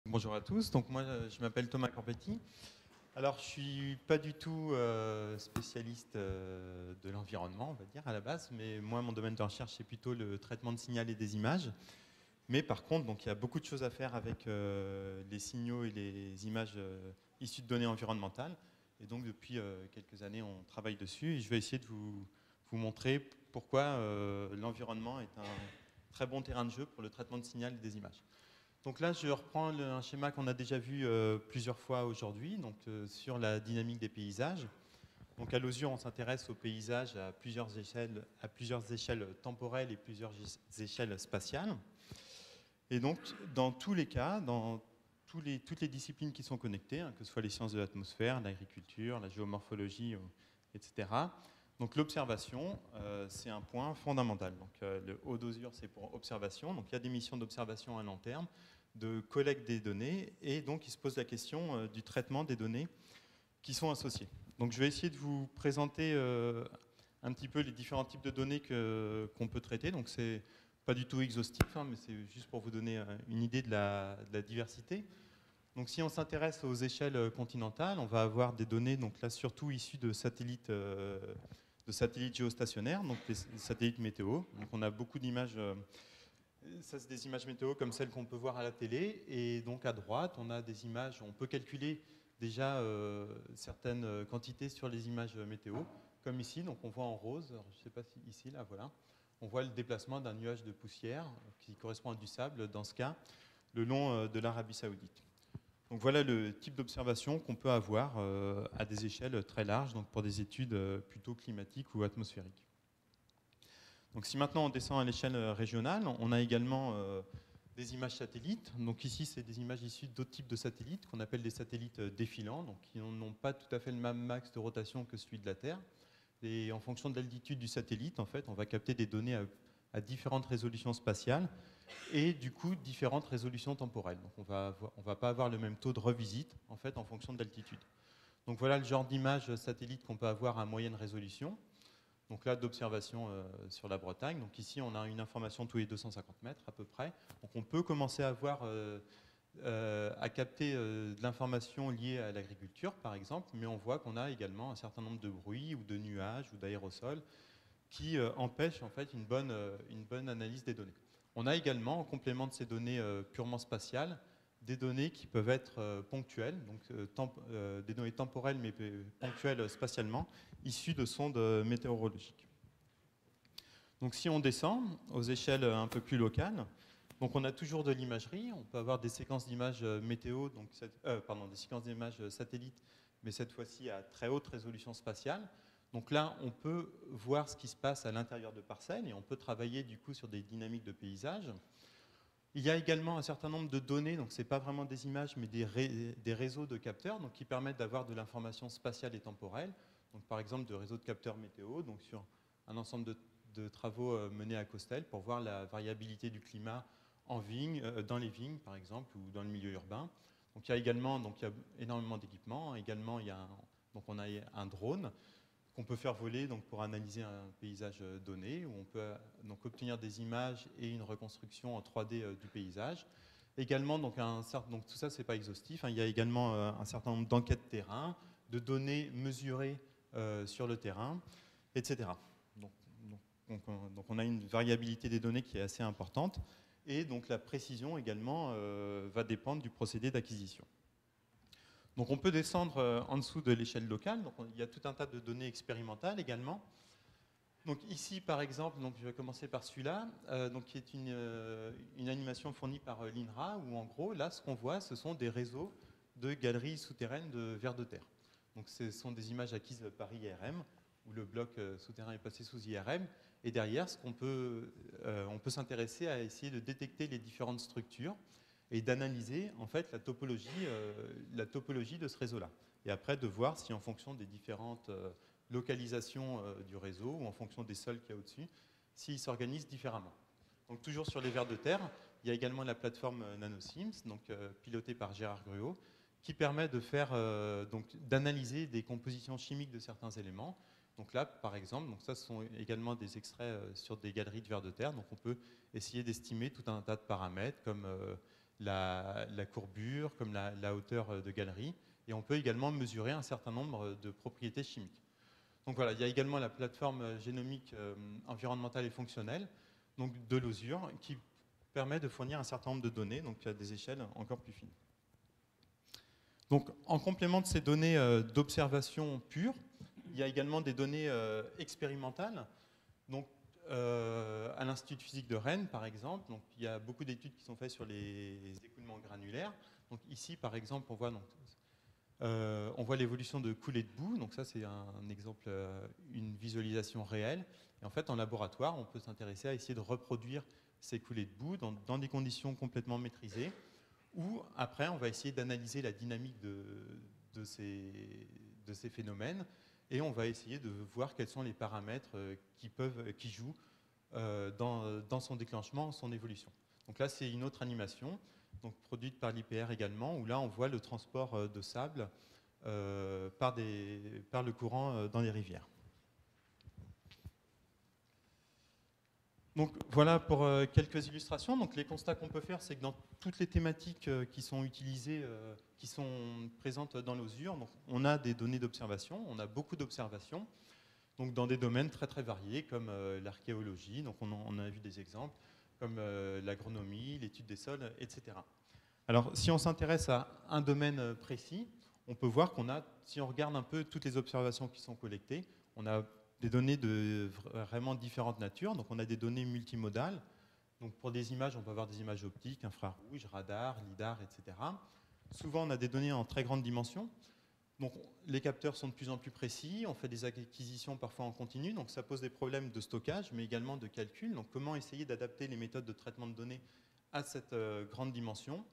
Bonjour à tous, donc moi je m'appelle Thomas Corpetti. Alors je suis pas du tout spécialiste de l'environnement, on va dire à la base, mais moi mon domaine de recherche c'est plutôt le traitement de signal et des images. Mais par contre, donc il y a beaucoup de choses à faire avec les signaux et les images issues de données environnementales. Et donc depuis quelques années on travaille dessus et je vais essayer de vous montrer pourquoi l'environnement est un très bon terrain de jeu pour le traitement de signal et des images. Donc là, je reprends un schéma qu'on a déjà vu plusieurs fois aujourd'hui, donc sur la dynamique des paysages. Donc à l'OSUR, on s'intéresse aux paysages à plusieurs échelles temporelles et plusieurs échelles spatiales. Et donc, dans tous les cas, dans toutes les disciplines qui sont connectées, hein, que ce soit les sciences de l'atmosphère, l'agriculture, la géomorphologie, etc. Donc l'observation, c'est un point fondamental. Donc le haut d'OSUR, c'est pour observation. Donc il y a des missions d'observation à long terme, de collecte des données, et donc il se pose la question du traitement des données qui sont associées. Donc je vais essayer de vous présenter un petit peu les différents types de données qu'on peut traiter. Donc c'est pas du tout exhaustif, hein, mais c'est juste pour vous donner une idée de la diversité. Donc si on s'intéresse aux échelles continentales, on va avoir des données, donc là surtout issues de satellites géostationnaires, donc les satellites météo. Donc on a beaucoup d'images, ça c'est des images météo comme celles qu'on peut voir à la télé, et donc à droite on a des images, on peut calculer déjà certaines quantités sur les images météo, comme ici, donc on voit en rose, alors, je ne sais pas si ici, là voilà, on voit le déplacement d'un nuage de poussière qui correspond à du sable, dans ce cas, le long de l'Arabie Saoudite. Donc voilà le type d'observation qu'on peut avoir à des échelles très larges, donc pour des études plutôt climatiques ou atmosphériques. Donc si maintenant on descend à l'échelle régionale, on a également des images satellites. Donc ici, c'est des images issues d'autres types de satellites qu'on appelle des satellites défilants, donc qui n'ont pas tout à fait le même max de rotation que celui de la Terre. Et en fonction de l'altitude du satellite, en fait, on va capter des données à différentes résolutions spatiales et du coup différentes résolutions temporelles. Donc on va pas avoir le même taux de revisite en fait en fonction de l'altitude. Donc voilà le genre d'image satellite qu'on peut avoir à moyenne résolution. Donc là d'observation sur la Bretagne. Donc ici on a une information tous les 250 mètres à peu près. Donc on peut commencer à avoir à capter de l'information liée à l'agriculture par exemple, mais on voit qu'on a également un certain nombre de bruits ou de nuages ou d'aérosols qui empêche en fait une bonne analyse des données. On a également, en complément de ces données purement spatiales, des données qui peuvent être ponctuelles, donc des données temporelles mais ponctuelles spatialement, issues de sondes météorologiques. Donc si on descend aux échelles un peu plus locales, donc on a toujours de l'imagerie, on peut avoir des séquences d'images météo, donc des séquences d'images satellites, mais cette fois-ci à très haute résolution spatiale. Donc là, on peut voir ce qui se passe à l'intérieur de parcelles et on peut travailler du coup sur des dynamiques de paysage. Il y a également un certain nombre de données, donc ce n'est pas vraiment des images, mais des réseaux de capteurs donc, qui permettent d'avoir de l'information spatiale et temporelle. Donc, par exemple, de réseaux de capteurs météo, donc sur un ensemble de travaux menés à Costel pour voir la variabilité du climat en vigne, dans les vignes, par exemple, ou dans le milieu urbain. Donc, il y a également il y a énormément d'équipements. Également, donc, on a un drone qu'on peut faire voler donc, pour analyser un paysage donné, où on peut donc, obtenir des images et une reconstruction en 3D du paysage. Également, donc tout ça, c'est pas exhaustif, hein, il y a également un certain nombre d'enquêtes terrain, de données mesurées sur le terrain, etc. Donc, donc, on a une variabilité des données qui est assez importante, et donc la précision également va dépendre du procédé d'acquisition. Donc on peut descendre en dessous de l'échelle locale. Donc il y a tout un tas de données expérimentales également. Donc ici, par exemple, donc je vais commencer par celui-là, qui est une animation fournie par l'INRA, où en gros, là, ce qu'on voit, ce sont des réseaux de galeries souterraines de vers de terre. Donc ce sont des images acquises par IRM, où le bloc souterrain est passé sous IRM. Et derrière, on peut s'intéresser à essayer de détecter les différentes structures et d'analyser en fait la topologie de ce réseau-là. Et après de voir si en fonction des différentes localisations du réseau ou en fonction des sols qu'il y a au-dessus, s'ils s'organisent différemment. Donc toujours sur les vers de terre, il y a également la plateforme NanoSims, donc pilotée par Gérard Gruot, qui permet de faire d'analyser des compositions chimiques de certains éléments. Donc là, par exemple, donc ça ce sont également des extraits sur des galeries de vers de terre. Donc on peut essayer d'estimer tout un tas de paramètres comme la courbure, comme la hauteur de galerie. Et on peut également mesurer un certain nombre de propriétés chimiques. Donc voilà, il y a également la plateforme génomique environnementale et fonctionnelle, donc de l'OSUR, qui permet de fournir un certain nombre de données, donc à des échelles encore plus fines. Donc en complément de ces données d'observation pure, il y a également des données expérimentales. Donc à l'Institut de physique de Rennes, par exemple, donc, il y a beaucoup d'études qui sont faites sur les écoulements granulaires. Donc ici, par exemple, on voit l'évolution de coulées de boue. Donc ça, c'est un exemple, une visualisation réelle. Et en fait, en laboratoire, on peut s'intéresser à essayer de reproduire ces coulées de boue dans des conditions complètement maîtrisées. Ou après, on va essayer d'analyser la dynamique de ces phénomènes. Et on va essayer de voir quels sont les paramètres qui jouent dans son déclenchement, son évolution. Donc là, c'est une autre animation, donc produite par l'IPR également, où là, on voit le transport de sable par le courant dans les rivières. Donc voilà pour quelques illustrations. Donc les constats qu'on peut faire, c'est que dans toutes les thématiques qui sont utilisées, qui sont présentes dans l'OSUR, donc on a des données d'observation, on a beaucoup d'observations, donc dans des domaines très très variés comme l'archéologie, donc on a vu des exemples, comme l'agronomie, l'étude des sols, etc. Alors si on s'intéresse à un domaine précis, on peut voir qu'on a, si on regarde un peu toutes les observations qui sont collectées, on a des données de vraiment différentes natures. Donc on a des données multimodales. Donc pour des images, on peut avoir des images optiques, infrarouges, radar, lidar, etc. Souvent, on a des données en très grande dimension. Donc les capteurs sont de plus en plus précis. On fait des acquisitions parfois en continu. Donc ça pose des problèmes de stockage, mais également de calcul. Donc comment essayer d'adapter les méthodes de traitement de données à cette grande dimension.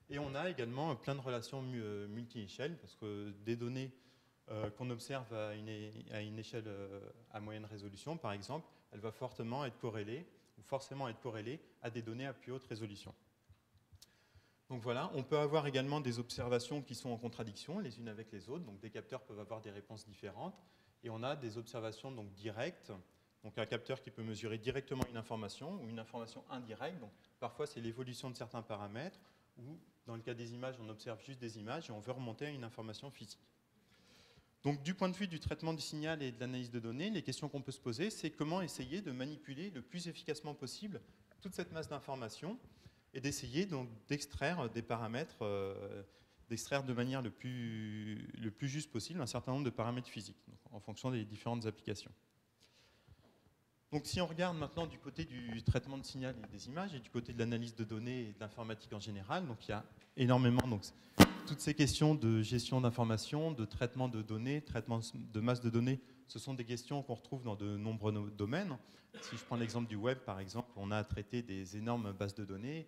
Et on a également plein de relations multi-échelles, parce que des données qu'on observe à une échelle à moyenne résolution, par exemple, elle va fortement être corrélée, ou forcément être corrélée à des données à plus haute résolution. Donc voilà, on peut avoir également des observations qui sont en contradiction les unes avec les autres, donc des capteurs peuvent avoir des réponses différentes, et on a des observations donc directes, donc un capteur qui peut mesurer directement une information, ou une information indirecte, donc parfois c'est l'évolution de certains paramètres, ou dans le cas des images, on observe juste des images et on veut remonter à une information physique. Donc du point de vue du traitement du signal et de l'analyse de données, les questions qu'on peut se poser, c'est comment essayer de manipuler le plus efficacement possible toute cette masse d'informations et d'essayer donc d'extraire des paramètres, d'extraire de manière le plus juste possible un certain nombre de paramètres physiques, donc, en fonction des différentes applications. Donc si on regarde maintenant du côté du traitement de signal et des images et du côté de l'analyse de données et de l'informatique en général, donc il y a énormément... Donc, toutes ces questions de gestion d'informations, de traitement de données, traitement de masse de données, ce sont des questions qu'on retrouve dans de nombreux domaines. Si je prends l'exemple du web, par exemple, on a à traiter des énormes bases de données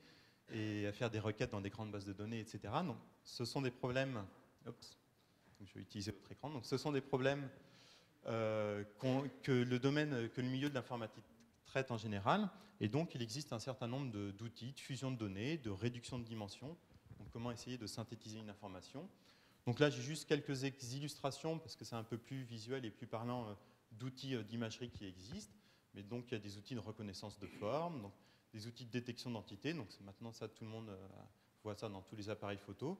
et à faire des requêtes dans des grandes bases de données, etc. Donc, ce sont des problèmes... Oups, je vais utiliser votre écran. Donc, ce sont des problèmes que le milieu de l'informatique traite en général. Et donc, il existe un certain nombre d'outils de fusion de données, de réduction de dimensions. Donc, comment essayer de synthétiser une information. Donc là, j'ai juste quelques illustrations, parce que c'est un peu plus visuel et plus parlant d'outils d'imagerie qui existent. Mais donc, il y a des outils de reconnaissance de forme, donc, des outils de détection d'entités. Donc, maintenant, ça, tout le monde voit ça dans tous les appareils photo.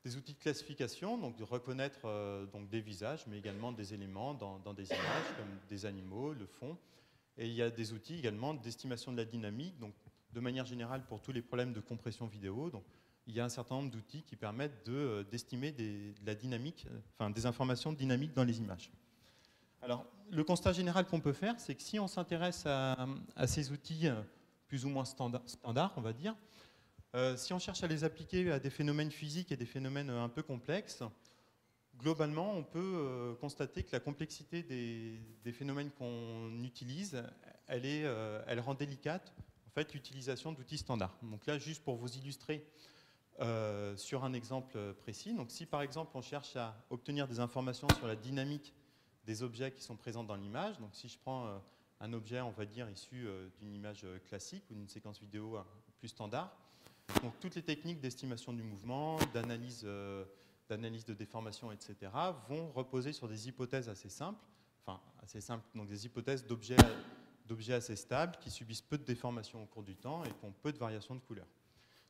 Des outils de classification, donc de reconnaître donc des visages, mais également des éléments dans des images, comme des animaux, le fond. Et il y a des outils également d'estimation de la dynamique, donc de manière générale pour tous les problèmes de compression vidéo. Donc, il y a un certain nombre d'outils qui permettent d'estimer la dynamique, enfin des informations dynamiques dans les images. Alors, le constat général qu'on peut faire, c'est que si on s'intéresse à ces outils plus ou moins standards, on va dire, si on cherche à les appliquer à des phénomènes physiques et des phénomènes un peu complexes, globalement, on peut constater que la complexité des phénomènes qu'on utilise, elle rend délicate en fait, l'utilisation d'outils standards. Donc là, juste pour vous illustrer sur un exemple précis. Donc si par exemple on cherche à obtenir des informations sur la dynamique des objets qui sont présents dans l'image, donc si je prends un objet, on va dire, issu d'une image classique ou d'une séquence vidéo plus standard, donc toutes les techniques d'estimation du mouvement, d'analyse de déformation, etc., vont reposer sur des hypothèses assez simples, donc des hypothèses d'objets assez stables qui subissent peu de déformations au cours du temps et qui ont peu de variations de couleur.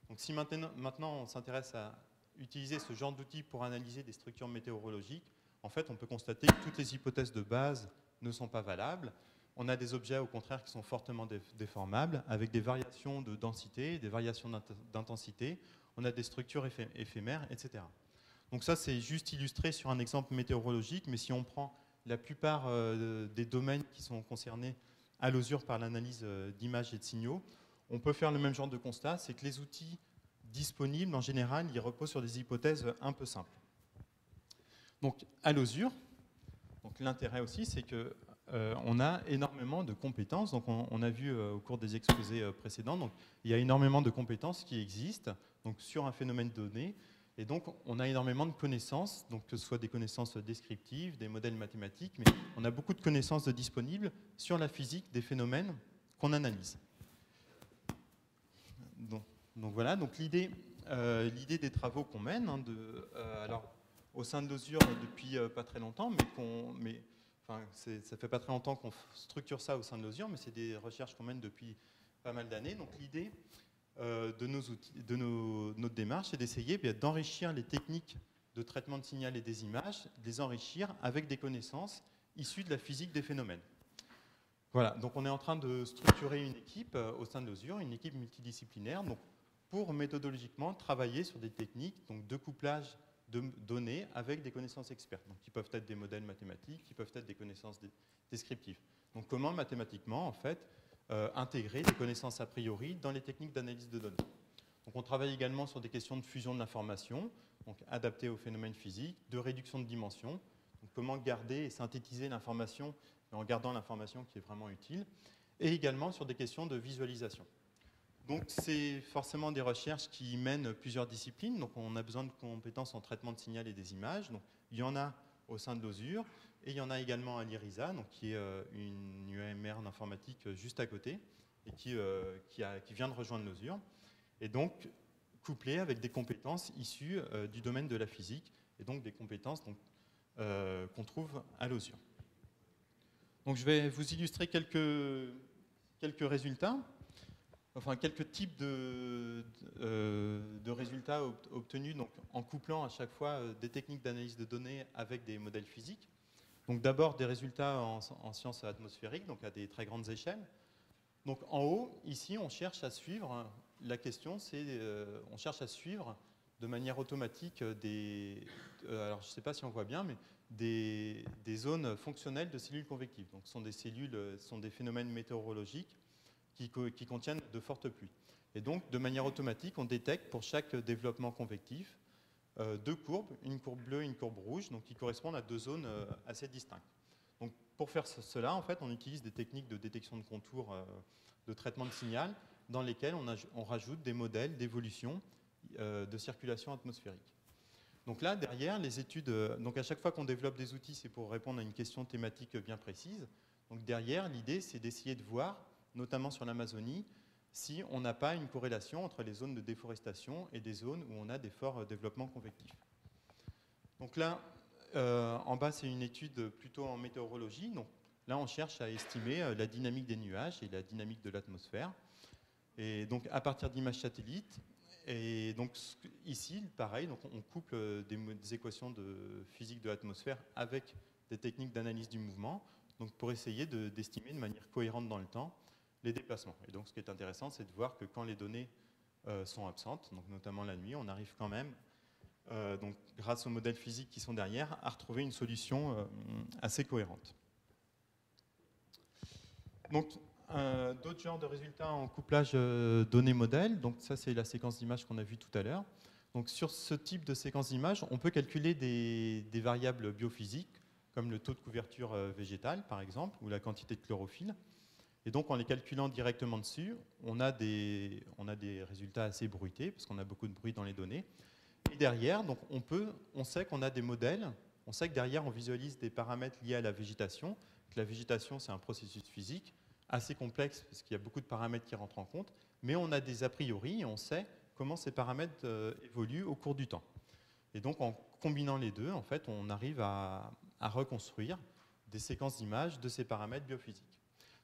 Donc si maintenant on s'intéresse à utiliser ce genre d'outils pour analyser des structures météorologiques, en fait, on peut constater que toutes les hypothèses de base ne sont pas valables. On a des objets, au contraire, qui sont fortement déformables, avec des variations de densité, des variations d'intensité. On a des structures éphémères, etc. Donc ça, c'est juste illustré sur un exemple météorologique, mais si on prend la plupart des domaines qui sont concernés à l'OSUR par l'analyse d'images et de signaux, on peut faire le même genre de constat, c'est que les outils disponibles, en général, ils reposent sur des hypothèses un peu simples. Donc, à l'OSUR, l'intérêt aussi, c'est qu'on a énormément de compétences. Donc, on a vu au cours des exposés précédents, donc, il y a énormément de compétences qui existent donc, sur un phénomène donné. Et donc, on a énormément de connaissances, donc, que ce soit des connaissances descriptives, des modèles mathématiques, mais on a beaucoup de connaissances disponibles sur la physique des phénomènes qu'on analyse. Donc voilà, donc l'idée des travaux qu'on mène, hein, alors, au sein de l'OSUR depuis pas très longtemps, ça fait pas très longtemps qu'on structure ça au sein de l'OSUR, mais c'est des recherches qu'on mène depuis pas mal d'années. Donc l'idée de nos outils, notre démarche, c'est d'essayer d'enrichir les techniques de traitement de signal et des images, de les enrichir avec des connaissances issues de la physique des phénomènes. Voilà, donc on est en train de structurer une équipe au sein de l'OSUR, une équipe multidisciplinaire, donc pour méthodologiquement travailler sur des techniques donc, de couplage de données avec des connaissances expertes, donc qui peuvent être des modèles mathématiques, qui peuvent être des connaissances descriptives. Donc comment mathématiquement, en fait, intégrer des connaissances a priori dans les techniques d'analyse de données. Donc on travaille également sur des questions de fusion de l'information, donc adaptées aux phénomènes physiques, de réduction de dimension, donc comment garder et synthétiser l'information en gardant l'information qui est vraiment utile, et également sur des questions de visualisation. Donc c'est forcément des recherches qui mènent plusieurs disciplines, donc on a besoin de compétences en traitement de signal et des images, donc il y en a au sein de l'OSUR, et il y en a également à l'IRISA, donc qui est une UMR d'informatique juste à côté, et qui vient de rejoindre l'OSUR, et donc couplé avec des compétences issues du domaine de la physique, et donc des compétences qu'on trouve à l'OSUR. Donc je vais vous illustrer quelques résultats, enfin quelques types de résultats obtenus donc, en couplant à chaque fois des techniques d'analyse de données avec des modèles physiques. Donc d'abord des résultats en sciences atmosphériques, donc à des très grandes échelles. Donc en haut, ici, on cherche à suivre, la question c'est, on cherche à suivre de manière automatique alors je ne sais pas si on voit bien, mais des zones fonctionnelles de cellules convectives. Donc ce sont des cellules, ce sont des phénomènes météorologiques qui contiennent de fortes pluies. Et donc, de manière automatique, on détecte pour chaque développement convectif deux courbes, une courbe bleue et une courbe rouge, donc qui correspondent à deux zones assez distinctes. Donc, pour faire cela, en fait, on utilise des techniques de détection de contours de traitement de signal dans lesquelles on rajoute des modèles d'évolution de circulation atmosphérique. Donc là, derrière, les études, donc à chaque fois qu'on développe des outils, c'est pour répondre à une question thématique bien précise. Donc derrière, l'idée, c'est d'essayer de voir, notamment sur l'Amazonie, si on n'a pas une corrélation entre les zones de déforestation et des zones où on a des forts développements convectifs. Donc là, en bas, c'est une étude plutôt en météorologie. Donc là, on cherche à estimer la dynamique des nuages et la dynamique de l'atmosphère. Et donc, à partir d'images satellites, et donc ici, pareil, donc on couple des équations de physique de l'atmosphère avec des techniques d'analyse du mouvement, donc pour essayer d'estimer de manière cohérente dans le temps les déplacements. Et donc ce qui est intéressant, c'est de voir que quand les données sont absentes, donc notamment la nuit, on arrive quand même, donc grâce aux modèles physiques qui sont derrière, à retrouver une solution assez cohérente. Donc, d'autres genres de résultats en couplage données-modèles. Donc ça, c'est la séquence d'images qu'on a vue tout à l'heure. Donc sur ce type de séquence d'images, on peut calculer des variables biophysiques, comme le taux de couverture végétale, par exemple, ou la quantité de chlorophylle. Et donc, en les calculant directement dessus, on a des résultats assez bruités, parce qu'on a beaucoup de bruit dans les données. Et derrière, donc on sait qu'on a des modèles, on sait que derrière, on visualise des paramètres liés à la végétation, que la végétation, c'est un processus physique assez complexe, parce qu'il y a beaucoup de paramètres qui rentrent en compte, mais on a des a priori et on sait comment ces paramètres évoluent au cours du temps. Et donc, en combinant les deux, en fait, on arrive à reconstruire des séquences d'images de ces paramètres biophysiques.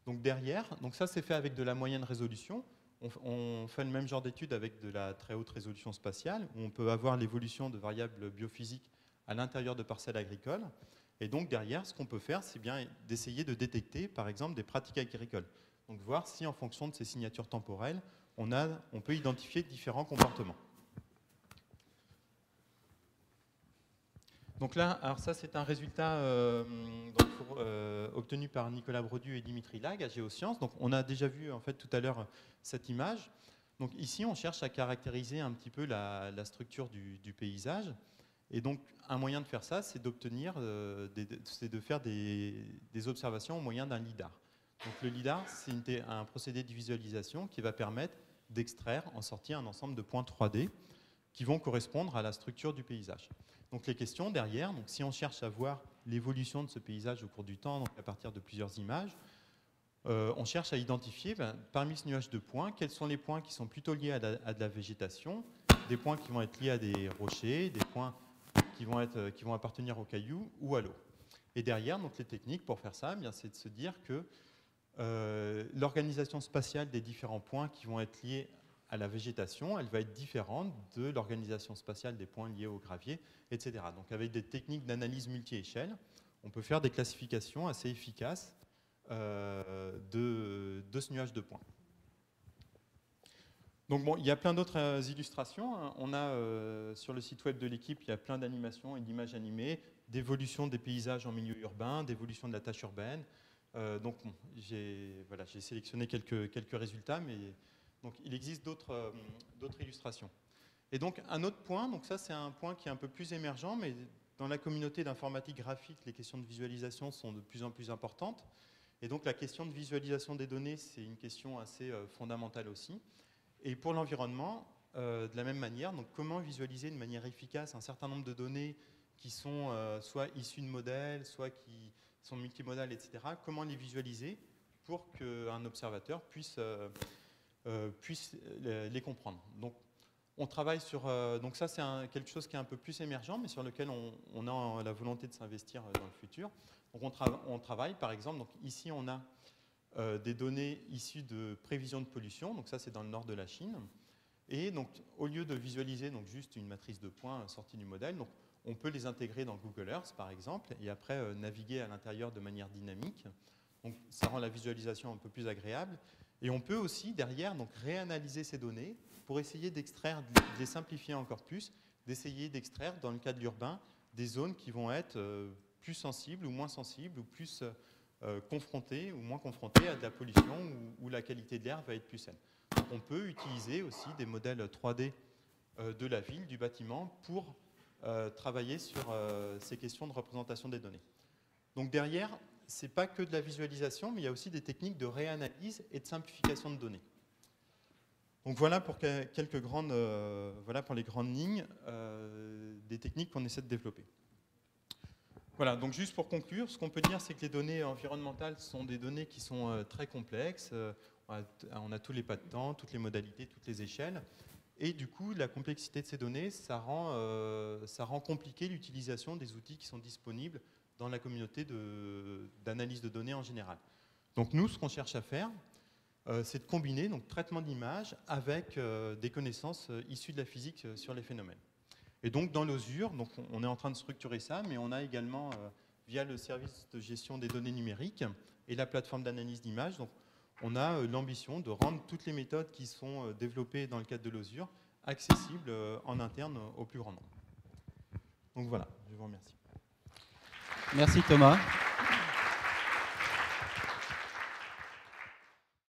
Donc derrière, donc ça c'est fait avec de la moyenne résolution, On fait le même genre d'étude avec de la très haute résolution spatiale, où on peut avoir l'évolution de variables biophysiques à l'intérieur de parcelles agricoles. Et donc derrière, ce qu'on peut faire, c'est bien d'essayer de détecter, par exemple, des pratiques agricoles. Donc voir si, en fonction de ces signatures temporelles, on peut identifier différents comportements. Donc là, alors ça c'est un résultat obtenu par Nicolas Brodu et Dimitri Lag à Géosciences. Donc on a déjà vu en fait tout à l'heure cette image. Donc ici on cherche à caractériser un petit peu la structure du paysage. Et donc un moyen de faire ça, c'est d'obtenir, c'est de faire des observations au moyen d'un lidar. Donc le lidar, c'est un procédé de visualisation qui va permettre d'extraire, en sortir un ensemble de points 3D qui vont correspondre à la structure du paysage. Donc les questions derrière, donc si on cherche à voir l'évolution de ce paysage au cours du temps, donc à partir de plusieurs images, on cherche à identifier, parmi ce nuage de points, quels sont les points qui sont plutôt liés à de la végétation, des points qui vont être liés à des rochers, des points qui vont appartenir aux cailloux ou à l'eau. Et derrière, donc les techniques pour faire ça, c'est de se dire que l'organisation spatiale des différents points qui vont être liés à la végétation, elle va être différente de l'organisation spatiale des points liés au gravier, etc. Donc avec des techniques d'analyse multi-échelle, on peut faire des classifications assez efficaces de ce nuage de points. Donc bon, il y a plein d'autres illustrations. On a sur le site web de l'équipe, il y a plein d'animations et d'images animées, d'évolution des paysages en milieu urbain, d'évolution de la tâche urbaine. Donc bon, j'ai sélectionné quelques résultats, mais donc, il existe d'autres illustrations. Et donc, un autre point, donc ça c'est un point qui est un peu plus émergent, mais dans la communauté d'informatique graphique, les questions de visualisation sont de plus en plus importantes. Et donc, la question de visualisation des données, c'est une question assez fondamentale aussi. Et pour l'environnement, de la même manière, donc comment visualiser de manière efficace un certain nombre de données qui sont soit issues de modèles, soit qui sont multimodales, etc. Comment les visualiser pour qu'un observateur puisse les comprendre. Donc, on travaille sur... donc ça, c'est quelque chose qui est un peu plus émergent, mais sur lequel on a la volonté de s'investir dans le futur. Donc, on travaille, par exemple, donc ici, on a des données issues de prévision de pollution. Donc ça, c'est dans le nord de la Chine. Et donc, au lieu de visualiser donc, juste une matrice de points sortie du modèle, donc, on peut les intégrer dans Google Earth, par exemple, et après naviguer à l'intérieur de manière dynamique. Donc, ça rend la visualisation un peu plus agréable. Et on peut aussi, derrière, donc, réanalyser ces données pour essayer d'extraire, de les simplifier encore plus, d'essayer d'extraire, dans le cas de l'urbain, des zones qui vont être plus sensibles ou moins sensibles, ou plus confrontées ou moins confrontées à de la pollution, où la qualité de l'air va être plus saine. Donc, on peut utiliser aussi des modèles 3D de la ville, du bâtiment, pour travailler sur ces questions de représentation des données. Donc derrière, ce n'est pas que de la visualisation, mais il y a aussi des techniques de réanalyse et de simplification de données. Donc voilà pour voilà pour les grandes lignes des techniques qu'on essaie de développer. Voilà, donc juste pour conclure, ce qu'on peut dire, c'est que les données environnementales sont des données qui sont très complexes. On a tous les pas de temps, toutes les modalités, toutes les échelles. Et du coup, la complexité de ces données, ça rend compliqué l'utilisation des outils qui sont disponibles dans la communauté d'analyse de données en général. Donc nous, ce qu'on cherche à faire, c'est de combiner donc, traitement d'image avec des connaissances issues de la physique sur les phénomènes. Et donc dans l'OSUR, donc, on est en train de structurer ça, mais on a également, via le service de gestion des données numériques et la plateforme d'analyse d'images, donc, on a l'ambition de rendre toutes les méthodes qui sont développées dans le cadre de l'OSUR accessibles en interne au plus grand nombre. Donc voilà, je vous remercie. Merci Thomas.